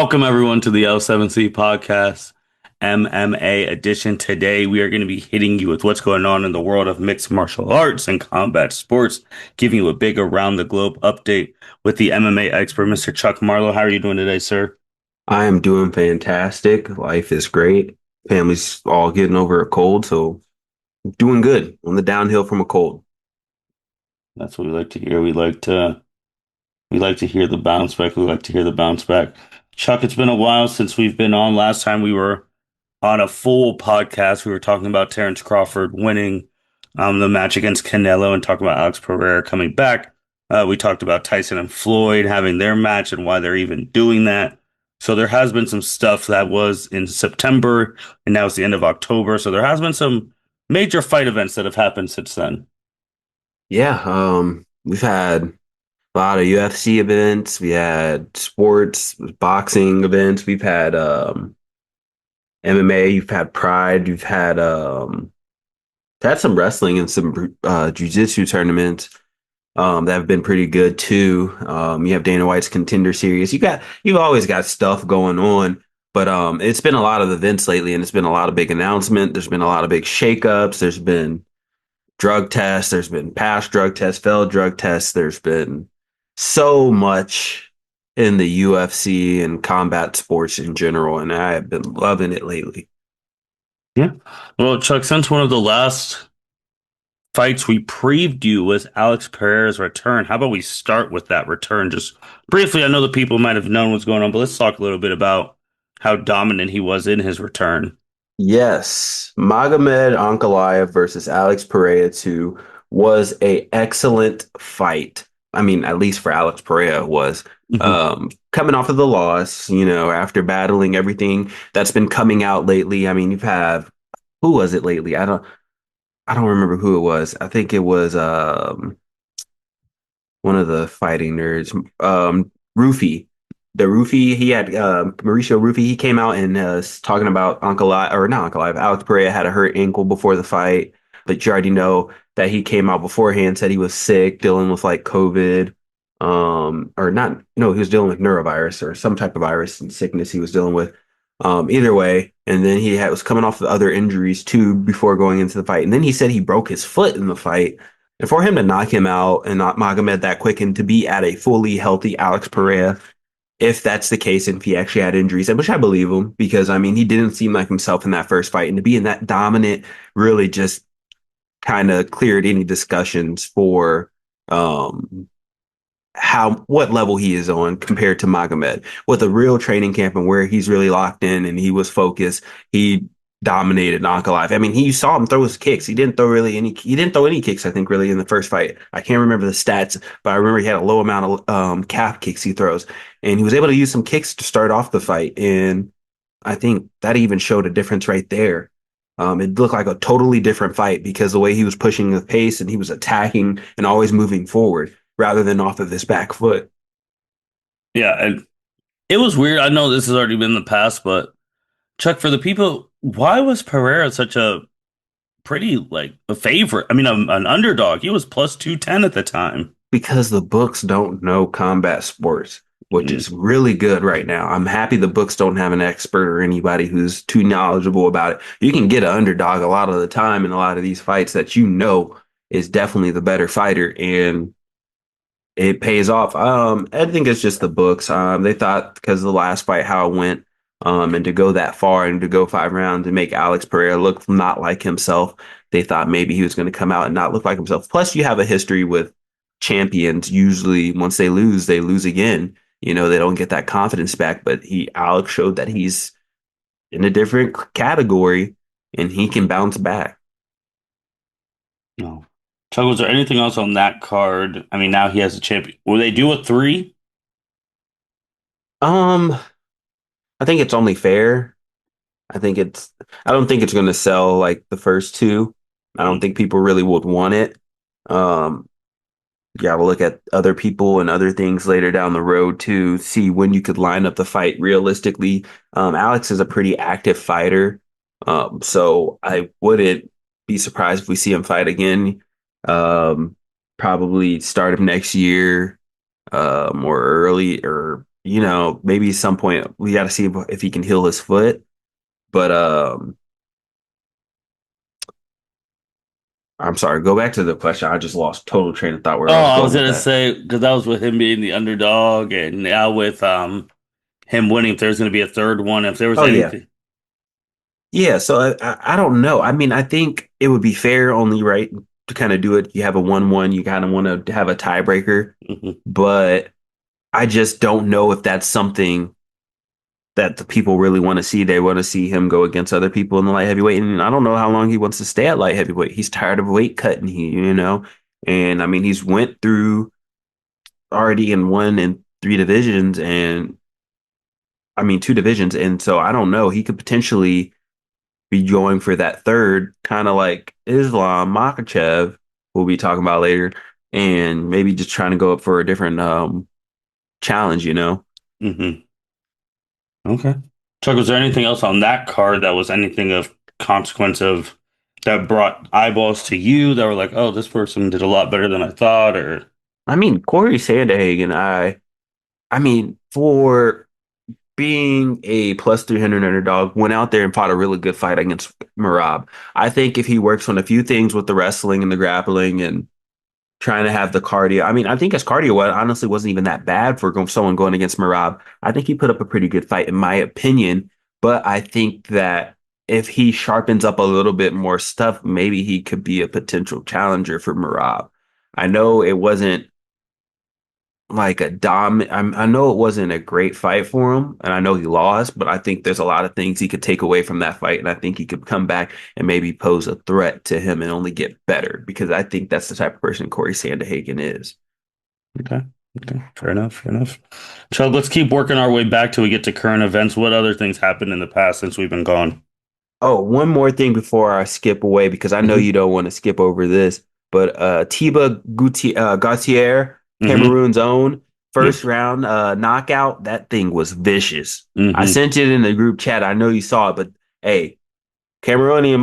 Welcome everyone to the L7C podcast, MMA edition. Today we are going to be hitting you with what's going on in the world of mixed martial arts and combat sports, giving you a big around the globe update with the MMA expert, Mr. Chuck Marlowe. How are you doing today, sir? I am doing fantastic. Life is great. Family's all getting over a cold, so doing good on the downhill from a cold. That's what we like to hear. We like to hear the bounce back. We like to hear the bounce back. Chuck, it's been a while since we've been on. Last time we were on a full podcast, we were talking about Terrence Crawford winning the match against Canelo and talking about Alex Pereira coming back. We talked about Tyson and Floyd having their match and why they're even doing that. So there has been some stuff that was in September and now it's the end of October. So there has been some major fight events that have happened since then. Yeah, we've had a lot of UFC events. We had sports, boxing events. We've had MMA. You've had Pride. You've had some wrestling and some jiu-jitsu tournaments that have been pretty good too. You have Dana White's Contender Series. You've always got stuff going on, but it's been a lot of events lately, and it's been a lot of big announcement. There's been a lot of big shakeups. There's been drug tests. There's been past drug tests, failed drug tests. There's been so much in the UFC and combat sports in general, and I have been loving it lately. Yeah. Well, Chuck, since one of the last fights we preview was Alex Pereira's return. How about we start with that return? Just briefly, I know the people might have known what's going on, but let's talk a little bit about how dominant he was in his return. Yes, Magomed Ankalaev versus Alex Pereira 2 was a excellent fight. I mean, at least for Alex Pereira was Hmm. coming off of the loss, after battling everything that's been coming out lately. I mean, you've had who was it lately? I don't remember who it was. I think it was one of the fighting nerds. Rufy. The Rufy, he had Mauricio Rufy, he came out and talking about Uncle I or not Uncle Live. Alex Pereira had a hurt ankle before the fight, but you already know that he came out beforehand, said he was sick, dealing with like COVID. Or not, no, he was dealing with neurovirus or some type of virus and sickness he was dealing with. Either way, and then was coming off the other injuries too before going into the fight. And then he said he broke his foot in the fight. And for him to knock him out and not Magomed that quick and to be at a fully healthy Alex Pereira, if that's the case, and if he actually had injuries, which I believe him, because I mean, he didn't seem like himself in that first fight. And to be in that dominant really just kind of cleared any discussions for um, what level he is on compared to Magomed. With a real training camp and where he's really locked in and he was focused, he dominated Ankalaev. I mean, he saw him throw his kicks. He didn't throw any kicks, I think, really in the first fight. I can't remember the stats, but I remember he had a low amount of calf kicks he throws. And he was able to use some kicks to start off the fight. And I think that even showed a difference right there. It looked like a totally different fight because the way he was pushing the pace and he was attacking and always moving forward rather than off of this back foot. Yeah, and it was weird. I know this has already been in the past, but Chuck, for the people, why was Pereira such a pretty like a favorite? I mean, an underdog. He was plus 210 at the time. Because the books don't know combat sports, which Mm. is really good right now. I'm happy the books don't have an expert or anybody who's too knowledgeable about it. You can get an underdog a lot of the time in a lot of these fights that is definitely the better fighter, and it pays off. I think it's just the books. They thought because of the last fight how it went, and to go that far and to go 5 rounds and make Alex Pereira look not like himself, they thought maybe he was going to come out and not look like himself. Plus, you have a history with champions. Usually, once they lose again. They don't get that confidence back. But Alex showed that he's in a different category and he can bounce back. No. Chuck, was there anything else on that card? I mean, now he has a champion. Will they do a three? Um, I think it's only fair. I don't think it's going to sell like the first two. I don't Mm. think people really would want it. Um, you got to look at other people and other things later down the road to see when you could line up the fight realistically. Alex is a pretty active fighter. So I wouldn't be surprised if we see him fight again. Um, Probably start of next year, or early or maybe at some point we got to see if he can heal his foot. But I'm sorry, go back to the question. I just lost total train of thought where Oh, I was I was going with gonna that. say because that was with him being the underdog, and now with him winning, if there's gonna be a third one, if there was Oh yeah. anything. Yeah, so I don't know. I mean, I think it would be fair only right to kind of do it. You have a 1-1, you kind of want to have a tiebreaker, Mhm, but I just don't know if that's something that the people really want to see. They want to see him go against other people in the light heavyweight. And I don't know how long he wants to stay at light heavyweight. He's tired of weight cutting here. And I mean, he's went through already and won in three divisions and I mean, two divisions. And so I don't know. He could potentially be going for that third, kind of like Islam Makhachev, we'll be talking about later, and maybe just trying to go up for a different challenge. mhm. Okay. Chuck, was there anything else on that card that was anything of consequence of that brought eyeballs to you that were like, oh, this person did a lot better than I thought, or I mean, Corey Sandhagen, I mean, for being a plus 300 underdog, went out there and fought a really good fight against Marab. I think if he works on a few things with the wrestling and the grappling and trying to have the cardio. I mean, I think his cardio honestly wasn't even that bad for someone going against Marab. I think he put up a pretty good fight, in my opinion. But I think that if he sharpens up a little bit more stuff, maybe he could be a potential challenger for Marab. I know it wasn't like I know it wasn't a great fight for him, and I know he lost, but I think there's a lot of things he could take away from that fight, and I think he could come back and maybe pose a threat to him and only get better because I think that's the type of person Corey Sandhagen is. okay, okay, fair enough, fair enough. Chuck, let's keep working our way back till we get to current events. What other things happened in the past since we've been gone? Oh, one more thing before I skip away because I know Mm-hmm. you don't want to skip over this, but Gautier, Mm-hmm. Cameroon's own first round knockout, that thing was vicious. I Mm-hmm. sent it in the group chat. I know you saw it, but hey, Cameroonian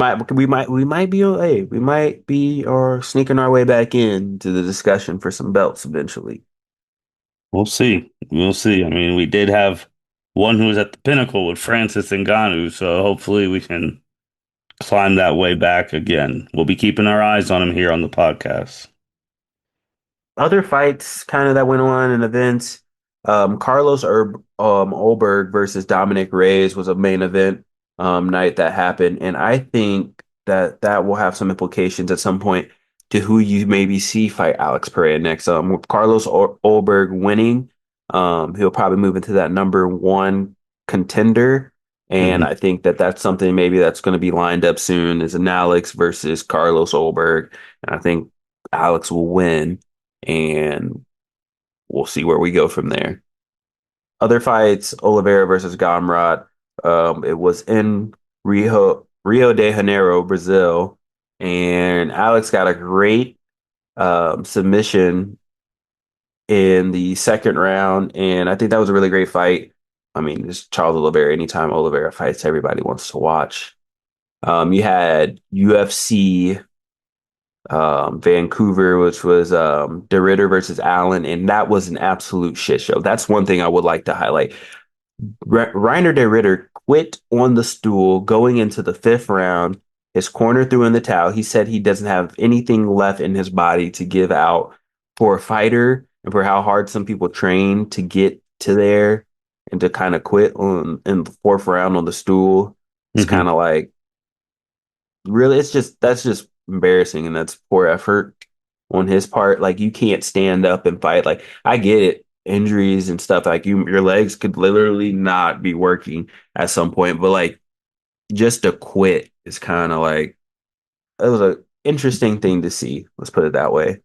we might be or sneaking our way back into the discussion for some belts eventually. We'll see. We'll see. I mean, we did have one who was at the pinnacle with Francis Ngannou, so hopefully we can climb that way back again. We'll be keeping our eyes on him here on the podcast. Other fights kind of that went on in events. Olberg versus Dominic Reyes was a main event night that happened, and I think that that will have some implications at some point to who you maybe see fight Alex Pereira next. With Olberg winning, he'll probably move into that number one contender, and Hmm. I think that that's something maybe that's going to be lined up soon is an Alex versus Carlos Olberg, and I think Alex will win and we'll see where we go from there. Other fights, Oliveira versus Gamrot. It was in Rio de Janeiro, Brazil, and Alex got a great submission in the second round, and I think that was a really great fight. I mean, just Charles Oliveira. Anytime Oliveira fights, everybody wants to watch. You had UFC Vancouver, which was DeRitter versus Allen, and that was an absolute shit show. That's one thing I would like to highlight. Reiner DeRitter quit on the stool going into the fifth round. His corner threw in the towel. He said he doesn't have anything left in his body to give out for a fighter and for how hard some people train to get to there and to kind of quit on in the fourth round on the stool. It's kind Hmm. of like really, that's just embarrassing and that's poor effort on his part. Like you can't stand up and fight. Like I get it, injuries and stuff. Like your legs could literally not be working at some point, but like just to quit is kind of like it was a interesting thing to see. Let's put it that way.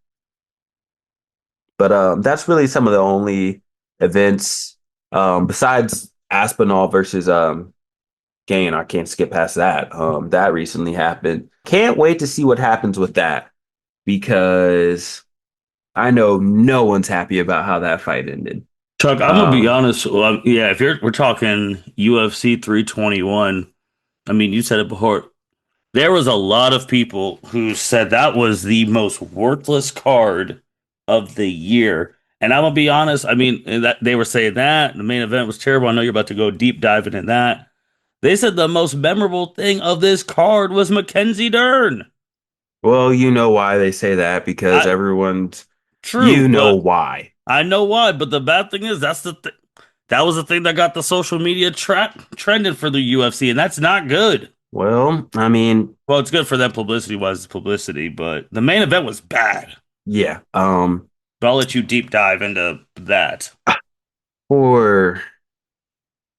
But that's really some of the only events besides Aspinall versus Gain. I can't skip past that. That recently happened. Can't wait to see what happens with that because I know no one's happy about how that fight ended. Chuck, I'm gonna be Um, honest. Yeah, if we're talking UFC 321, I mean, you said it before. There was a lot of people who said that was the most worthless card of the year. And I'm gonna be honest, I mean, that they were saying that the main event was terrible. I know you're about to go deep diving in that. They said the most memorable thing of this card was Mackenzie Dern. Well, you know why they say that because I everyone's, true, you know but why. I know why. But the bad thing is that was the thing that got the social media trending for the UFC, and that's not good. Well, I mean, Well, it's good for them publicity wise, publicity, but the main event was bad. yeah. But I'll let you deep dive into that. For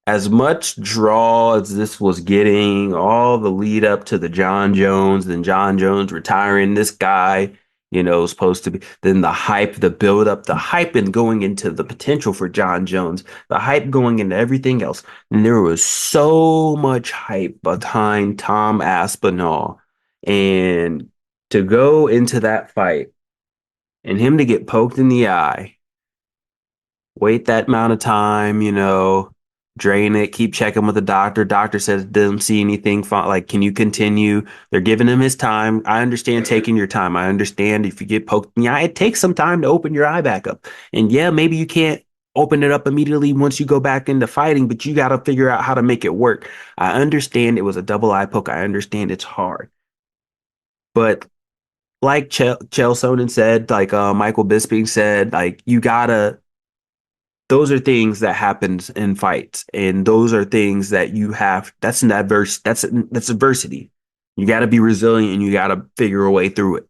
as much draw as this was getting, all the lead up to the John Jones, then John Jones retiring, this guy, supposed to be, then the hype, the build up, the hype and going into the potential for John Jones, the hype going into everything else. And there was so much hype behind Tom Aspinall. And to go into that fight and him to get poked in the eye, wait that amount of time, drain it, keep checking with the doctor. Doctor says doesn't see anything. Like, can you continue? They're giving him his time. I understand taking your time. I understand if you get poked in the eye, it takes some time to open your eye back up. And yeah, maybe you can't open it up immediately once you go back into fighting, but you got to figure out how to make it work. I understand it was a double eye poke. I understand it's hard. But like Chael Sonnen said, like Michael Bisping said, like you gotta those are things that happens in fights, and those are things that you have. That's an adverse. That's adversity. You got to be resilient, and you got to figure a way through it.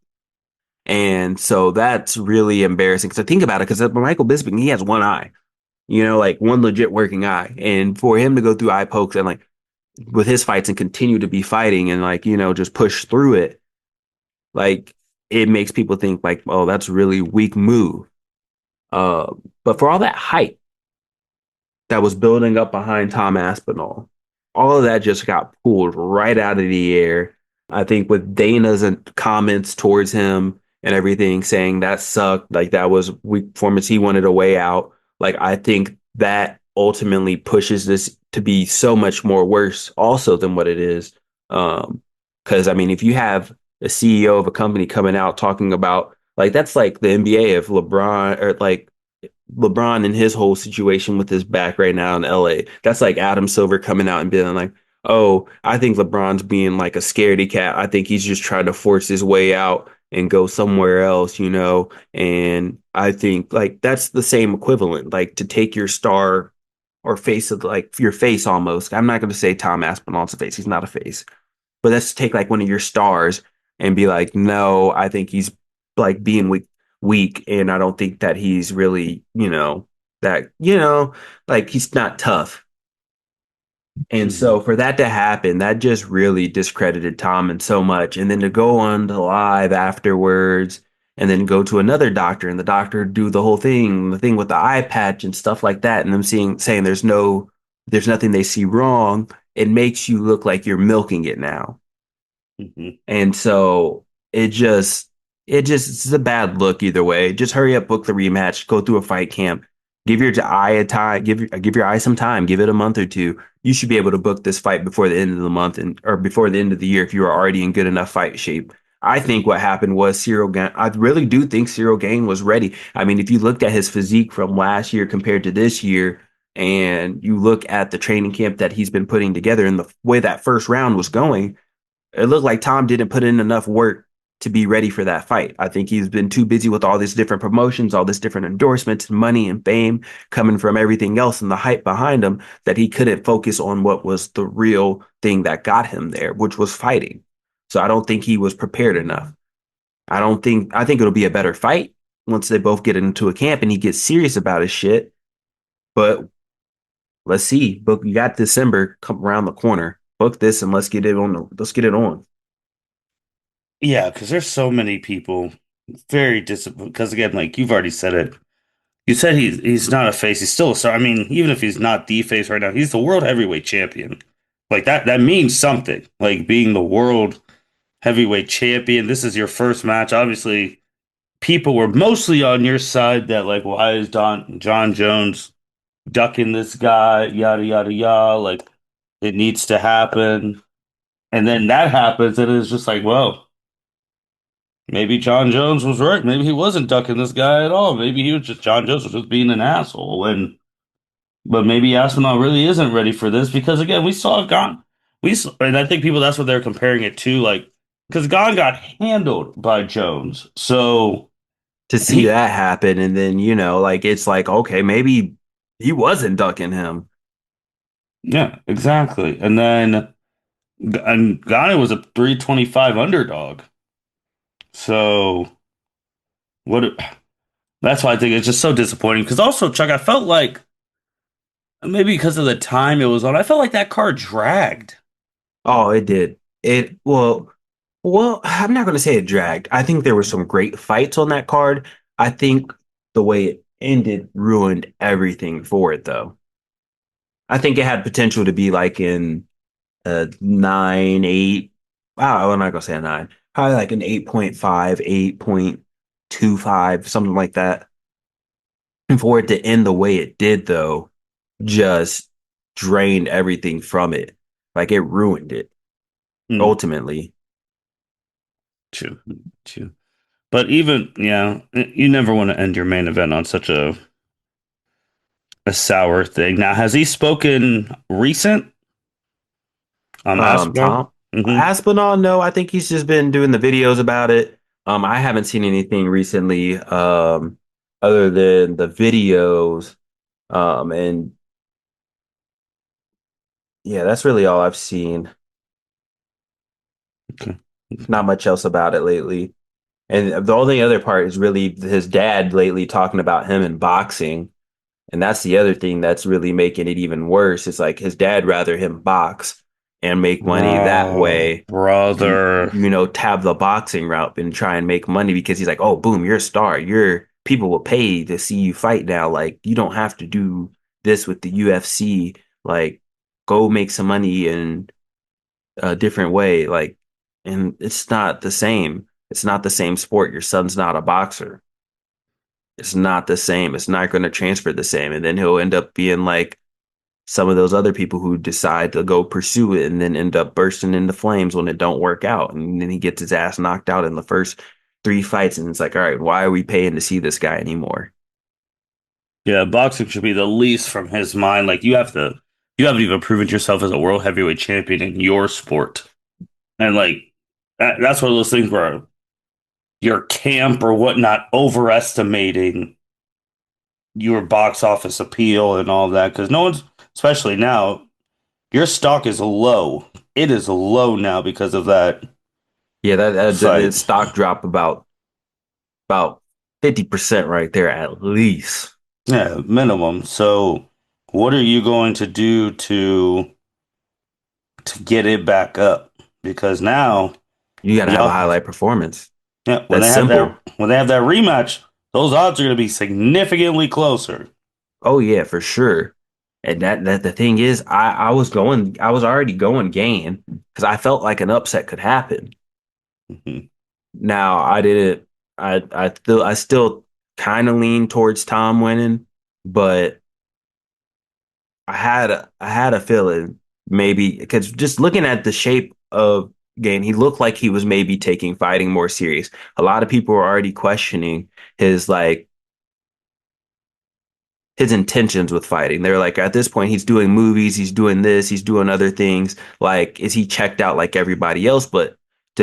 And so that's really embarrassing. Because I think about it, because Michael Bisping, he has one eye, like one legit working eye, and for him to go through eye pokes and like with his fights and continue to be fighting and like just push through it, like it makes people think like, oh, that's a really weak move. But for all that hype that was building up behind Tom Aspinall. All of that just got pulled right out of the air. I think with Dana's comments towards him and everything saying that sucked, like that was weak performance, he wanted a way out. Like I think that ultimately pushes this to be so much more worse also than what it is. Because I mean, if you have a CEO of a company coming out talking about like that's like the NBA if LeBron or like LeBron and his whole situation with his back right now in LA. That's like Adam Silver coming out and being like, "Oh, I think LeBron's being like a scaredy cat. I think he's just trying to force his way out and go somewhere else." And I think like that's the same equivalent, like to take your star or face of like your face almost. I'm not going to say Tom Aspinall's a face. He's not a face. But let's take like one of your stars and be like, no, I think he's like being weak, and I don't think that he's really, that, like he's not tough. And so Mhm. for that to happen, that just really discredited Tom and so much. And then to go on to live afterwards and then go to another doctor and the doctor do the thing with the eye patch and stuff like that, and them saying there's nothing they see wrong, it makes you look like you're milking it now. Mhm. And so it's a bad look either way. Just hurry up, book the rematch, go through a fight camp, give your eye a time, give your eye some time, give it a month or two. You should be able to book this fight before the end of the month and or before the end of the year if you are already in good enough fight shape. I think what happened was Cyril Gain. I really do think Cyril Gain was ready. I mean, if you looked at his physique from last year compared to this year, and you look at the training camp that he's been putting together and the way that first round was going, it looked like Tom didn't put in enough work to be ready for that fight. I think he's been too busy with all these different promotions, all this different endorsements, money and fame coming from everything else and the hype behind him that he couldn't focus on what was the real thing that got him there, which was fighting. So I don't think he was prepared enough. I think it'll be a better fight once they both get into a camp and he gets serious about his shit. But let's see. Book you got December come around the corner. Book this and let's get it on. Yeah, because there's so many people very disappointed. Because again, like you've already said it, you said he's not a face. He's still a star. I mean, even if he's not the face right now, he's the world heavyweight champion. Like that means something. Like being the world heavyweight champion. This is your first match. Obviously, people were mostly on your side that like, why is John Jones ducking this guy? Yada yada yada. Like it needs to happen. And then that happens, and it's just like, well. Maybe John Jones was right. Maybe he wasn't ducking this guy at all. Maybe he was just John Jones was just being an asshole. And but maybe Aspinall really isn't ready for this because again, we saw Gon. And I think people that's what they're comparing it to, like because Gon got handled by Jones. So To see he, that happen, and then like it's like okay, maybe he wasn't ducking him. yeah, exactly. And Ghana was a 325 underdog. So what? That's why I think it's just so disappointing. Because also, Chuck, I felt like maybe because of the time it was on, I felt like that card dragged. Oh, it did. It well, I'm not going to say it dragged. I think there were some great fights on that card. I think the way it ended ruined everything for it, though. I think it had potential to be like in a 9, 8. Wow, I'm not going to say a 9. Probably like an 8.5, 8.25, something like that. And for it to end the way it did, though, just drained everything from it. Like it ruined it Hmm, ultimately. true, true. But even yeah, you never want to end your main event on such a sour thing. Now, has he spoken recent? Aspinall? Tom Mm-hmm. Aspinall, no, I think he's just been doing the videos about it. I haven't seen anything recently, other than the videos. And yeah, that's really all I've seen. Okay. Not much else about it lately. And the only other part is really his dad lately talking about him in boxing. And that's the other thing that's really making it even worse. It's like his dad rather him box and make money that Oh, way and brother. tab the boxing route and try and make money because he's like, oh, boom, you're a star. You're people will pay to see you fight now. Like you don't have to do this with the UFC. Like go make some money in a different way. Like, and it's not the same. It's not the same sport. Your son's not a boxer. It's not the same. It's not going to transfer the same. And then he'll end up being like some of those other people who decide to go pursue it and then end up bursting into flames when it don't work out. And then he gets his ass knocked out in the first three fights. And it's like, all right, why are we paying to see this guy anymore? Yeah, boxing should be the least from his mind. Like you haven't even proven yourself as a world heavyweight champion in your sport. And like that's one of those things where your camp or whatnot overestimating your box office appeal and all that because no one's, especially now, your stock is low. It is low now because of that Yeah, the fight. stock dropped about 50% right there at least. Yeah, minimum. So, what are you going to do to get it back up? Because now, You got to have a y'all, highlight performance. yeah, That's simple. when they have that rematch, those odds are going to be significantly closer. Oh yeah, for sure. And that the thing is, I was already going gain because I felt like an upset could happen. Mhm. Now I didn't. I still kind of lean towards Tom winning, but I had a feeling maybe because just looking at the shape of game, he looked like he was maybe taking fighting more serious. A lot of people were already questioning his like his intentions with fighting. They're like, at this point, he's doing movies, he's doing this, he's doing other things. Like, is he checked out like everybody else? But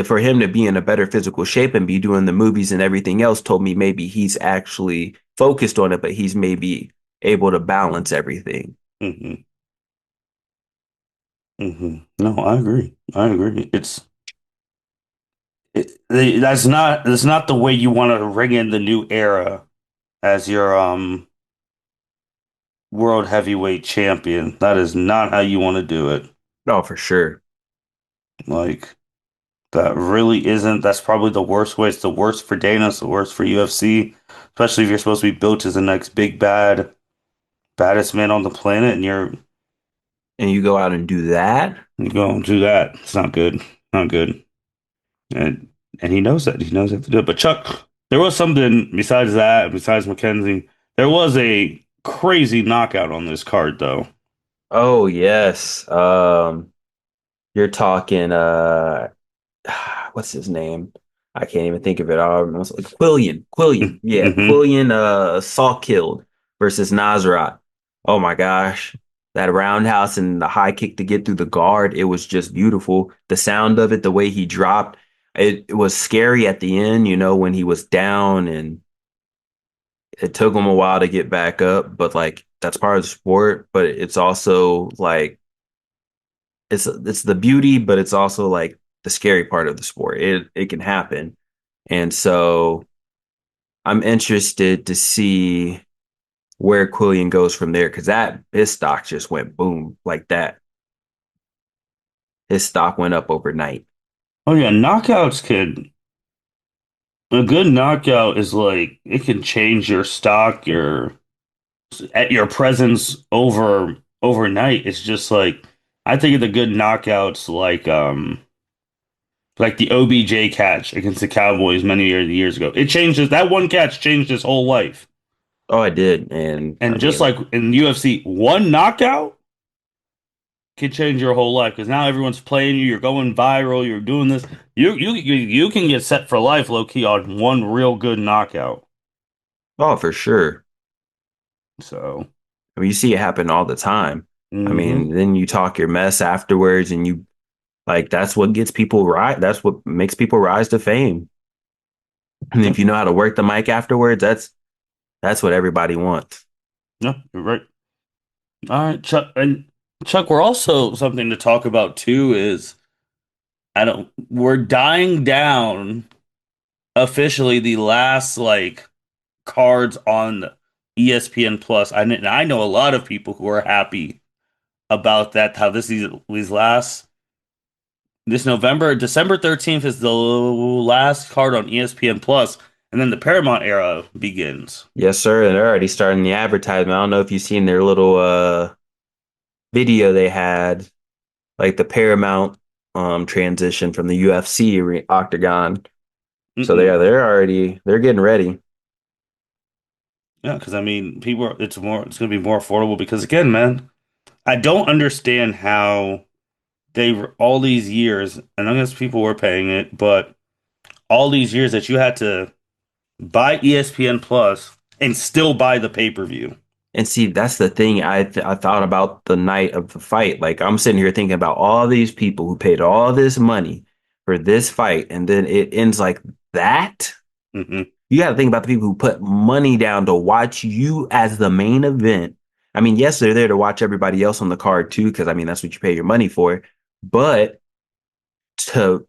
for him to be in a better physical shape and be doing the movies and everything else told me maybe he's actually focused on it, but he's maybe able to balance everything. Mhm. Mhm. No, I agree. I agree. That's not the way you want to ring in the new era as your world heavyweight champion. That is not how you want to do it. Oh, for sure. Like that really isn't. That's probably the worst way. It's the worst for Dana. It's the worst for UFC, especially if you're supposed to be built as the next big baddest man on the planet, and And you go out and do that. you go and do that. It's not good. Not good. And and he knows that. He knows how to do it. But Chuck, there was something besides that, besides McKenzie. There was a crazy knockout on this card, though. Oh, yes. You're talking what's his name? I can't even think of it. Almost like Quillian, yeah, Hmm. Quillian. Saw killed versus Nasrat. Oh my gosh, that roundhouse and the high kick to get through the guard. It was just beautiful. The sound of it, the way he dropped. It was scary at the end, when he was down and it took him a while to get back up. But like that's part of the sport. But it's also like it's the beauty, but it's also like the scary part of the sport. It can happen. And so I'm interested to see where Quillian goes from there because that his stock just went boom like that. His stock went up overnight. Oh yeah, knockouts could a good knockout is like it can change your stock, at your presence overnight. It's just like I think of the good knockouts like the OBJ catch against the Cowboys many years ago. It changes that one catch changed his whole life. Oh, I did, and I And just mean, like in UFC, one knockout can change your whole life because now everyone's playing you. You're going viral. You're doing this. You can get set for life, low key, on one real good knockout. oh for sure. So, I mean, you see it happen all the time. I hmm mean, then you talk your mess afterwards, and you like that's what gets people right. That's what makes people rise to fame. And yeah, if you know how to work the mic afterwards, that's what everybody wants. yeah, you're right. All right, Chuck, and Chuck, we're also something to talk about too. Is I don't. We're dying down officially the last like cards on ESPN Plus. I know a lot of people who are happy about that. How these last this November, December 13th is the last card on ESPN Plus, and then the Paramount era begins. Yes, sir. And they're already starting the advertisement. I don't know if you've seen their little video they had, like the Paramount transition from the UFC Octagon. So Mm-mm. they're getting ready. Yeah, because I mean, it's gonna be more affordable because again, man, I don't understand how all these years, and I guess people were paying it, but all these years that you had to buy ESPN Plus and still buy the pay-per-view. And see, that's the thing I thought about the night of the fight. Like I'm sitting here thinking about all these people who paid all this money for this fight, and then it ends like that. Hmm. You got to think about the people who put money down to watch you as the main event. I mean, yes, they're there to watch everybody else on the card too, because I mean that's what you pay your money for. But to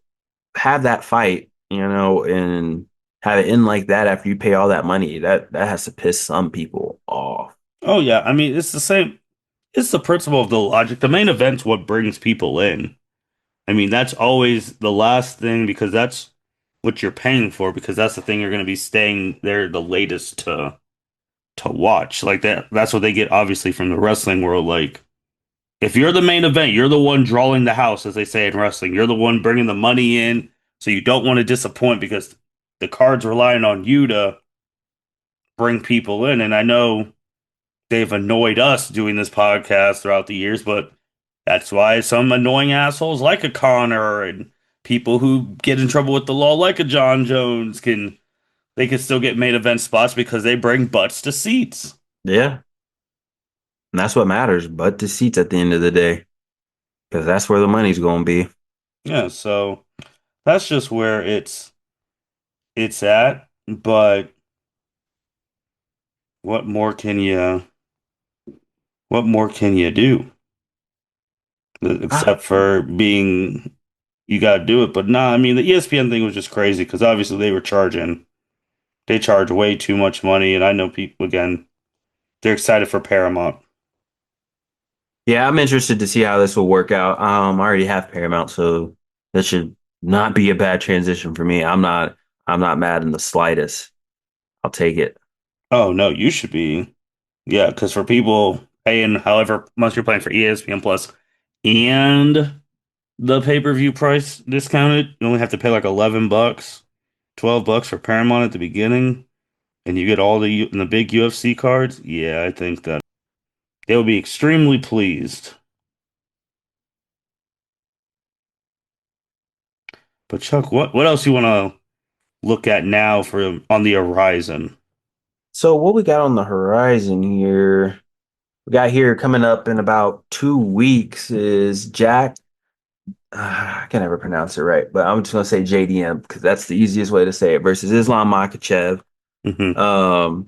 have that fight, and have it end like that after you pay all that money, that has to piss some people off. Oh yeah, I mean it's the same. It's the principle of the logic. The main event's what brings people in. I mean that's always the last thing because that's what you're paying for because that's the thing you're going to be staying there the latest to watch. Like that's what they get obviously from the wrestling world. Like if you're the main event, you're the one drawing the house, as they say in wrestling. You're the one bringing the money in, so you don't want to disappoint because the card's relying on you to bring people in. And I know they've annoyed us doing this podcast throughout the years, but that's why some annoying assholes like a Connor and people who get in trouble with the law like a John Jones can still get main event spots because they bring butts to seats. Yeah, and that's what matters. But the seats at the end of the day, because that's where the money's going to be. Yeah, so that's just where it's at. But what more can you what more can you do Ah, except for being you got to do it? But nah, I mean the ESPN thing was just crazy because obviously they charge way too much money, and I know people again they're excited for Paramount. yeah, I'm interested to see how this will work out. I already have Paramount, so this should not be a bad transition for me. I'm not mad in the slightest. I'll take it. Oh no, you should be. Yeah, because for people paying however much you're paying for ESPN Plus and the pay-per-view price discounted, you only have to pay like $11, $12 for Paramount at the beginning, and you get all the big UFC cards. Yeah, I think that they will be extremely pleased. But Chuck, what else you want to look at now for on the horizon? So what we got on the horizon here? We got here coming up in about 2 weeks is Jack. I can never pronounce it right, but I'm just gonna say JDM because that's the easiest way to say it versus Islam Makhachev. Hmm. Um,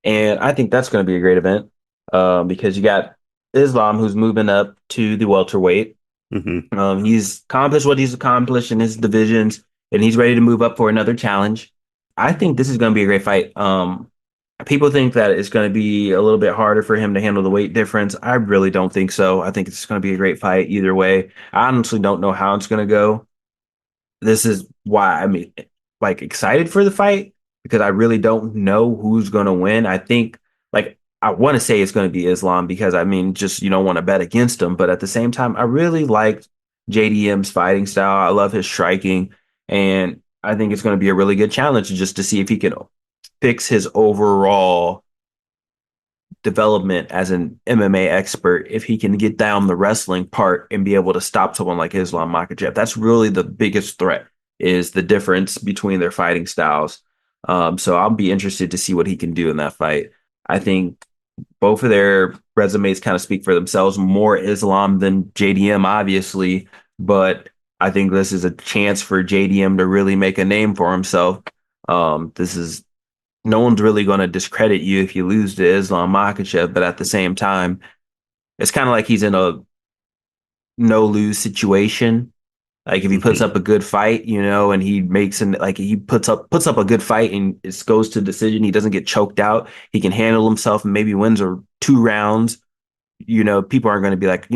and I think that's going to be a great event because you got Islam who's moving up to the welterweight. Hmm. He's accomplished what he's accomplished in his divisions, and he's ready to move up for another challenge. I think this is going to be a great fight. People think that it's going to be a little bit harder for him to handle the weight difference. I really don't think so. I think it's going to be a great fight either way. I honestly don't know how it's going to go. This is why like excited for the fight because I really don't know who's going to win. I think like I want to say it's going to be Islam because I mean just you don't want to bet against him, but at the same time I really like JDM's fighting style. I love his striking and I think it's going to be a really good challenge just to see if he can fix his overall development as an MMA expert if he can get down the wrestling part and be able to stop someone like Islam Makhachev. That's really the biggest threat is the difference between their fighting styles. So I'll be interested to see what he can do in that fight. I think both of their resumes kind of speak for themselves. More Islam than JDM, obviously, but I think this is a chance for JDM to really make a name for himself. This is no one's really going to discredit you if you lose to Islam Makhachev, but at the same time, it's kind of like he's in a no lose situation. Like if he puts Hmm. up a good fight, and he makes an like he puts up a good fight and it goes to decision, he doesn't get choked out. He can handle himself and maybe wins or 2 rounds. People aren't going to be like,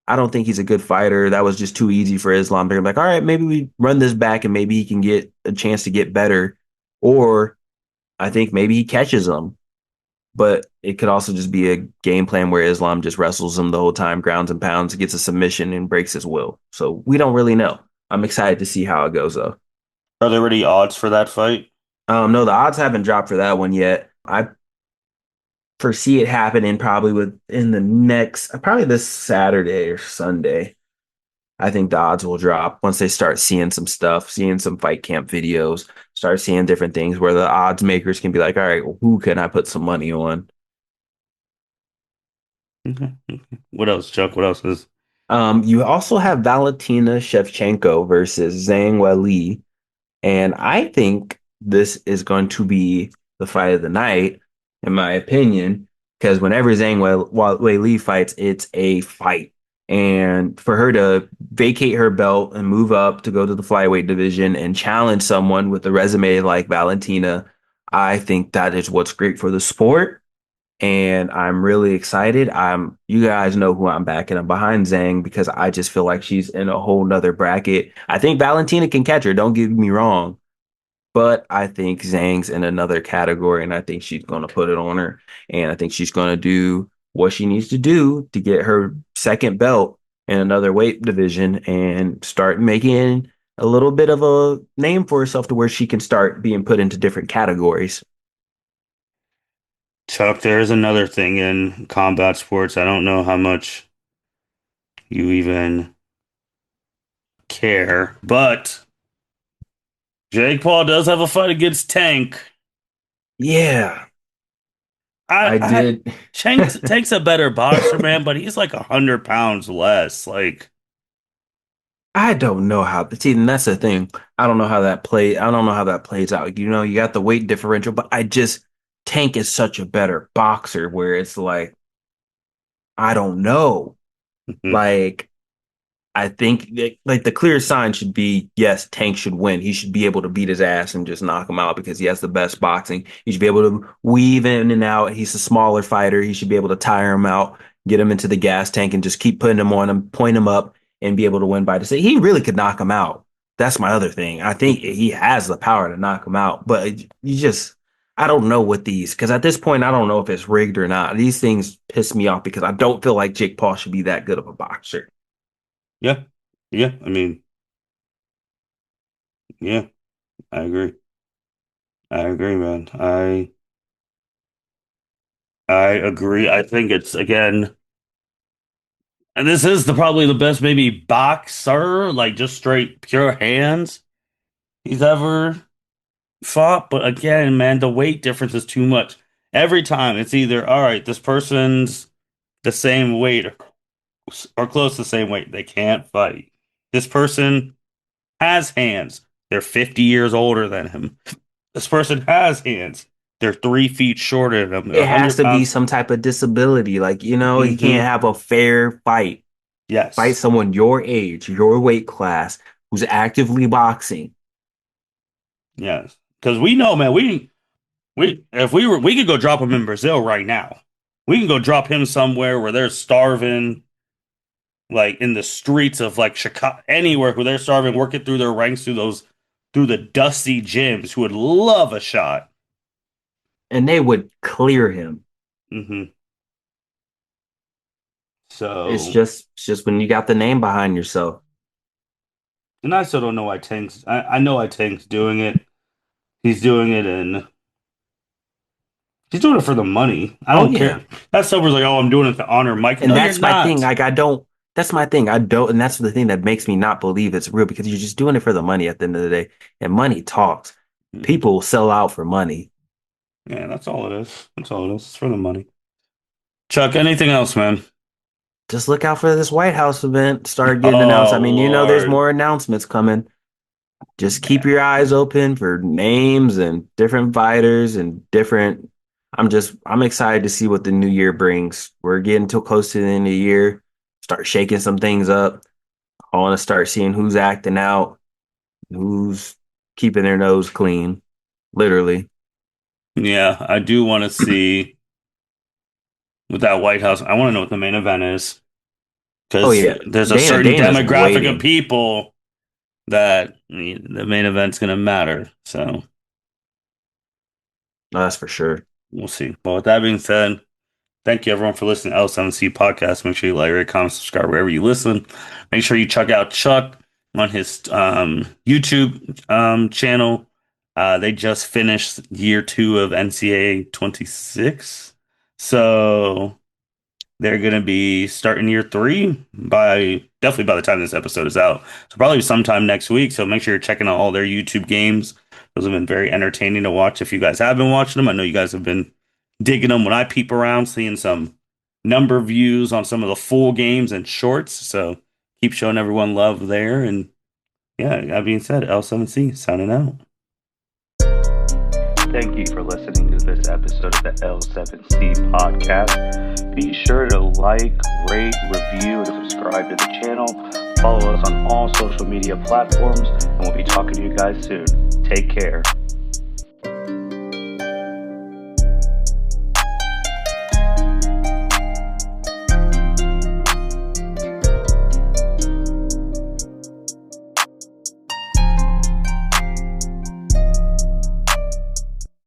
I don't think he's a good fighter. That was just too easy for Islam. They're like, all right, maybe we run this back and maybe he can get a chance to get better. Or I think maybe he catches him. But it could also just be a game plan where Islam just wrestles him the whole time, grounds and pounds, gets a submission, and breaks his will. So we don't really know. I'm excited to see how it goes, though. Are there any odds for that fight? No, the odds haven't dropped for that one yet. I foresee it happening probably within the next, probably this Saturday or Sunday. I think the odds will drop once they start seeing some stuff, seeing some fight camp videos, start seeing different things where the odds makers can be like, all right, well, who can I put some money on? Okay. What else, Chuck? What else is? You also have Valentina Shevchenko versus Zhang Weili, and I think this is going to be the fight of the night, in my opinion, because whenever Weili fights, it's a fight. And for her to vacate her belt and move up to go to the flyweight division and challenge someone with a resume like Valentina, I think that is what's great for the sport and I'm really excited. You guys know who I'm backing. I'm behind Zhang because I just feel like she's in a whole nother bracket. I think Valentina can catch her, don't get me wrong, but I think Zhang's in another category and I think she's gonna put it on her. And I think she's gonna do what she needs to do to get her second belt in another weight division and start making a little bit of a name for herself to where she can start being put into different categories. Chuck, there is another thing in combat sports. I don't know how much you even care, but Jake Paul does have a fight against Tank. Yeah, I I did. Tank's a better boxer, man, but he's like 100 pounds less. Like, I don't know how. See, and that's the thing. I don't know how that plays out. You got the weight differential, but Tank is such a better boxer. Where it's like I don't know. mhm, Like I think like the clear sign should be yes, Tank should win. He should be able to beat his ass and just knock him out because he has the best boxing. He should be able to weave in and out. He's a smaller fighter. He should be able to tire him out, get him into the gas tank, and just keep putting him on him, point him up, and be able to win by decision. He really could knock him out. That's my other thing. I think mhm. he has the power to knock him out, but I don't know what these because at this point I don't know if it's rigged or not. These things piss me off because I don't feel like Jake Paul should be that good of a boxer. Yeah, yeah. I mean, yeah, I agree. I agree, man. I agree. I think it's again, and this is probably the best maybe boxer, like just straight pure hands. he's ever fought. But again, man, the weight difference is too much. Every time it's either, all right, this person's the same weight or close to the same weight. They can't fight. This person has hands. They're 50 years older than him. This person has hands. They're 3 feet shorter than him. They're It has 100 to be pounds. some type of disability. Like, you can't Hmm. have a fair fight. Fight Yes. someone your age, your weight class, who's actively boxing. Yes. Because we know, man, we if we could go drop him in Brazil right now. We can go drop him somewhere where they're starving, like in the streets of like Chicago, anywhere where they're starving, working through their ranks through the dusty gyms who would love a shot. And they would clear him. Hmm. It's So, just it's just when you got the name behind yourself. and I still don't know why I know why Tank's doing it. He's doing it and he's doing it for the money. I Oh don't yeah. care. That someone's like, oh, I'm doing it to honor Mike. And No, you're that's my thing. not. Like I don't that's my thing. I don't and that's the thing that makes me not believe it's real because you're just doing it for the money at the end of the day. And money talks. Mhm. People will sell out for money. Yeah, that's all it is. That's all it is. It's for the money. Chuck, anything else, man? Just look out for this White House event. Start getting announced. Oh, I mean, there's Lord. more announcements coming. Just keep Yeah. your eyes open for names and different fighters and different. I'm excited to see what the new year brings. We're getting too close to the end of the year. Start shaking some things up. I want to start seeing who's acting out, who's keeping their nose clean, literally. Yeah, I do want to see with that White House. I want to know what the main event is Oh because yeah, there's a certain Dana's demographic of waiting. people that the main event's going to matter. So That's for sure. we'll see. But with that being said, thank you everyone for listening to L7C podcast. Make sure you like, rate, comment, subscribe wherever you listen. Make sure you check out Chuck on his YouTube channel. They just finished year 2 of NCAA 26. So they're going to be starting year 3 by definitely by the time this episode is out. So probably sometime next week. So make sure you're checking out all their YouTube games. Those have been very entertaining to watch. If you guys have been watching them, I know you guys have been digging them when I peep around, seeing some number views on some of the full games and shorts. So keep showing everyone love there. And yeah, that being said, L7C signing out. Thank you for listening to this episode of the L7C podcast. Be sure to like, rate, review, and subscribe to the channel. Follow us on all social media platforms, and we'll be talking to you guys soon. Take care.